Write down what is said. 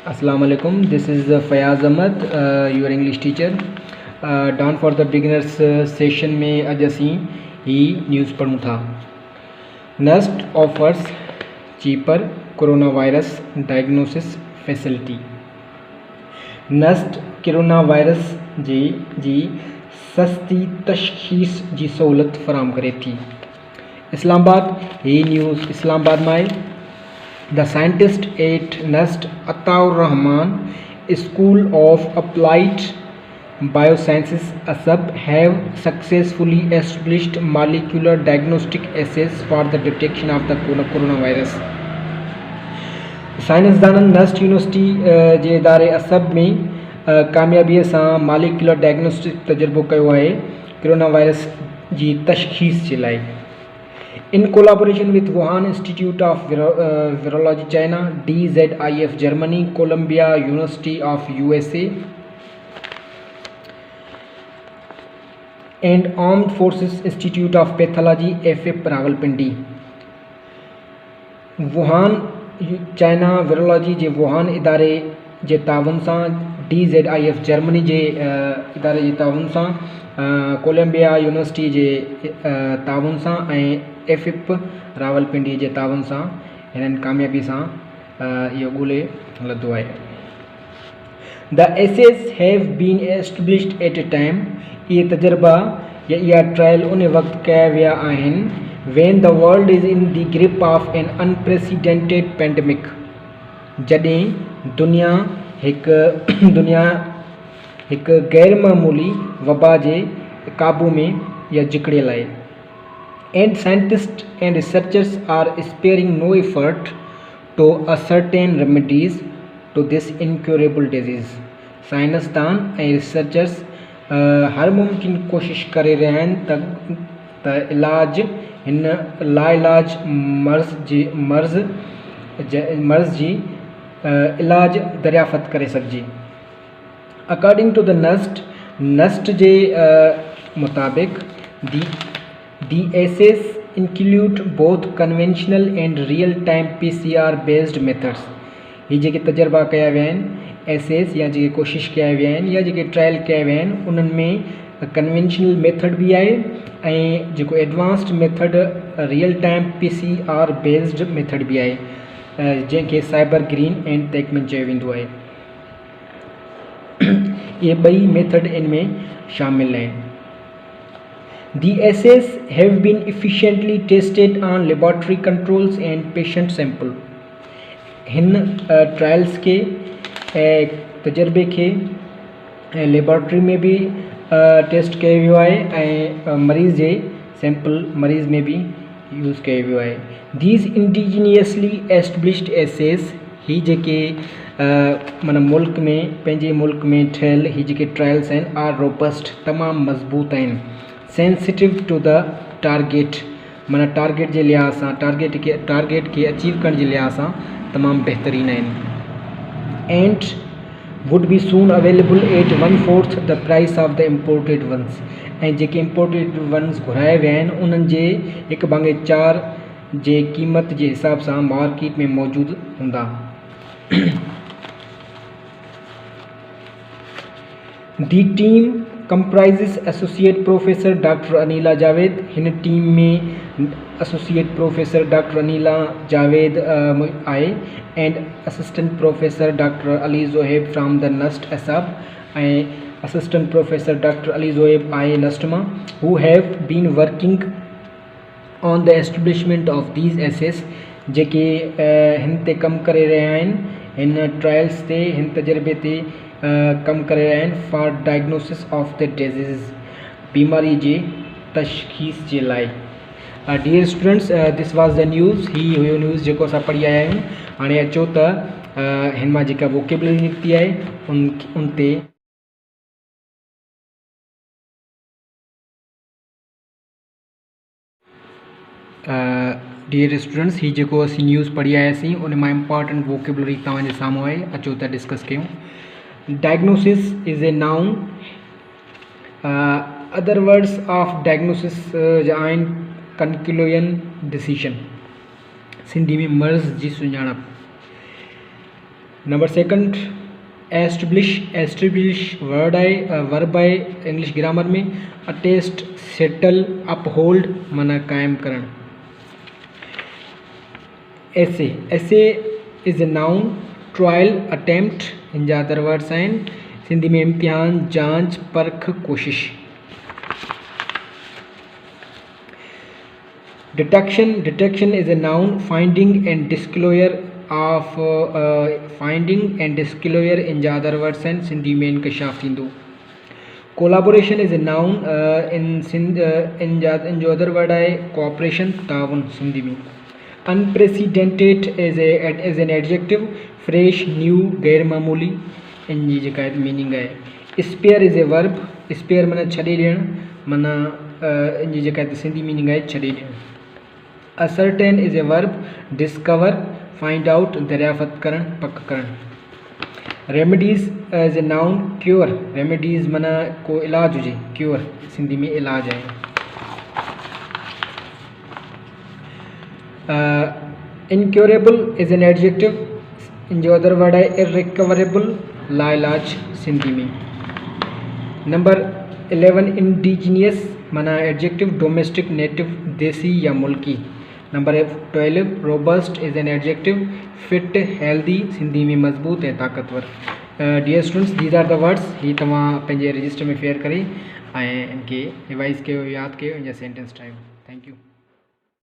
Assalamu alaikum. This is Fayaz Ahmad, your English teacher. Down for the beginners session में अज असी ही news पढ़ूँ था. NUST offers cheaper coronavirus diagnosis facility. NUST corona virus जी सस्ती तशख़ीस जी सहूलत फराम करे थी. इस्लामाबाद ये न्यूज़ इस्लामाबाद में आहे. The scientists at NUST Ataur Rahman School of Applied Biosciences ASAP have successfully established molecular diagnostic assays for the detection of the coronavirus. साइंसदाननि NUST यूनिवर्सिटी जे इदारे असब में कामयाबीअ सां मॉलिक्यूलर डायग्नोस्टिक तजुर्बो कयो आहे कोरोना वायरस जी तशख़ीस जे लाइ. In collaboration with Wuhan Institute of Virology China, DZIF Germany, Columbia University of USA, and Armed Forces Institute of Pathology FF Rawalpindi. Wuhan China Virology J Wuhan इदारे जे तावन सां DZIF Germany जे इदारे जे तावन सां Colombia university जे तावन सां ऐं FF Rawalpindi जे तावन सां हिननि कामयाबी सां इहो ॻोल्हे लधो आहे. The assays have been established at a time. इहे तजुर्बा या इहा ट्रायल उन वक़्तु कया विया आहिनि when the world is in the grip of an unprecedented pandemic. जॾहिं दुनिया हिकु गैर मामूली वबा जे काबू में या जिकड़ियल आहे. And scientists and researchers are sparing no effort to ascertain remedies to this incurable disease. साइंसदान ऐं रिसर्चर्स हर मुमकिन कोशिश करे रहिया आहिनि त इलाज हिन लाइलाज मर्ज़ जी इलाज दरियाफ़त करे सघिजे. अकॉर्डिंग टू द NUST जे मुताबिक़ The assays include both conventional and real-time PCR based methods. ये जेके तजर्बा कया विया आहिनि एसेस या जेके कोशिश कया विया आहिनि या जेके ट्रायल कया विया आहिनि उन्हनि में कन्वेंशनल मेथड बि आहे ऐं जेको advanced method real time PCR based method बि आहे जंहिंखे साइबर ग्रीन एंड टेकमेन चयो वेंदो आहे. इहे ॿई मेथड इन में शामिल आहिनि. The assays have been efficiently tested on laboratory controls and patient sample. हिन ट्रायल्स के तजर्बे के लेबॉरेटरी में भी टेस्ट कयो वियो आहे ऐं मरीज़ जे सैंपल मरीज़ में भी यूज़ कयो वियो आहे. These indigenously established assays ही जेके माना मुल्क में पंहिंजे मुल्क में ठहियल ही जेके ट्रायल्स आहिनि आर रोबस्ट तमामु मज़बूत आहिनि. सेंसिटिव टू द टारगेट माना टारगेट जे लिहाज़ सां टारगेट खे अचीव करण जे लिहाज़ सां तमामु बहितरीन आहिनि. And would be soon available at 1/4 the price of the imported ones. ऐं जेके इम्पोर्टेड वंस घुराया विया आहिनि उन्हनि जे 1/4 जे क़ीमत जे हिसाब सां मार्केट में मौजूदु हूंदा. The team comprises Associate Professor Dr. Anila Javed. हिन टीम में Associate Professor Dr. Anila Javed आए and Assistant Professor Dr. Ali Zoheb from the NUST ASAP and Assistant Professor Dr. Ali Zoheb आए NUST मां who have been working on the establishment of these assays जेके हिन ते कमु करे रहिया आहिनि हिन ट्रायल्स ते हिन तजर्बे ते कम करे रहिया आहिनि for diagnosis of the disease बीमारी जे तशख़ीस जे लाइ. Dear students this was the news. ही हुयो न्यूज़ जेको असां पढ़ी आया आहियूं. हाणे अचो त हिन मां जेका वोकेबलरी निकिती आहे उन ते डियर स्टूडेंट्स ही जेको असीं न्यूज़ पढ़ी आयासीं उन मां इम्पॉर्टेंट वोकेबलरी तव्हांजे साम्हूं आहे. अचो त डिस्कस कयूं. Diagnosis is a noun. Other words of diagnosis आहिनि कंक्लूजन डिसीजन. सिंधी में मर्ज़ जी सुञाणप. नंबर सेकंड, एस्टेब्लिश वर्ड आहे वर्ब आहे इंग्लिश ग्रामर में। अटेस्ट, सेटल, अपहोल्ड माना कायम करण। Assay is a noun, trial, attempt in जा अदर वर्ड्स आहिनि। सिंधी में इम्तिहान, जांच, परख, कोशिश। Detection is a noun, finding and disclosure of finding and disclosure इन जा अदर वर्ड्स आहिनि। सिंधी में इंकशाफ थींदो। कोलाबोरेशन इज़ ए नाउन, इन जो अदर वर्ड आहे कोऑपरेशन, ताउन सिंधी में। Unprecedented is an adjective, fresh, new, गैर मामूली इन जी जेका मीनिंग आहे। Spare is a verb, spare माना छॾे ॾियणु, माना इन जी जेका सिंधी मीनिंग आहे छॾे ॾियणु। Ascertain is a verb, discover, find out, दरियाफ़त करण, पक करण। Remedies is a noun, cure, remedies माना को इलाज हुजे, क्योर सिंधी में इलाज आहे। Incurable is an adjective, in जो अदर वर्ड है इरिकवरेबल, लाइलाज सिंधी में। नंबर 11, इंडिजीनियस माना एडजेक्टिव, डोमेस्टिक, नेटिव, देसी या मुल्की। Number 12, robust is an adjective, fit, healthy Sindhi में मजबूत है, ताकतवर। Dear students, these are the words. ही तव्हां पंहिंजे रजिस्टर में फेयर करे ऐं इनके रिवाइज़ कयो, यादि कयो, इन जा सेंटेंस ठाहियो। Thank you.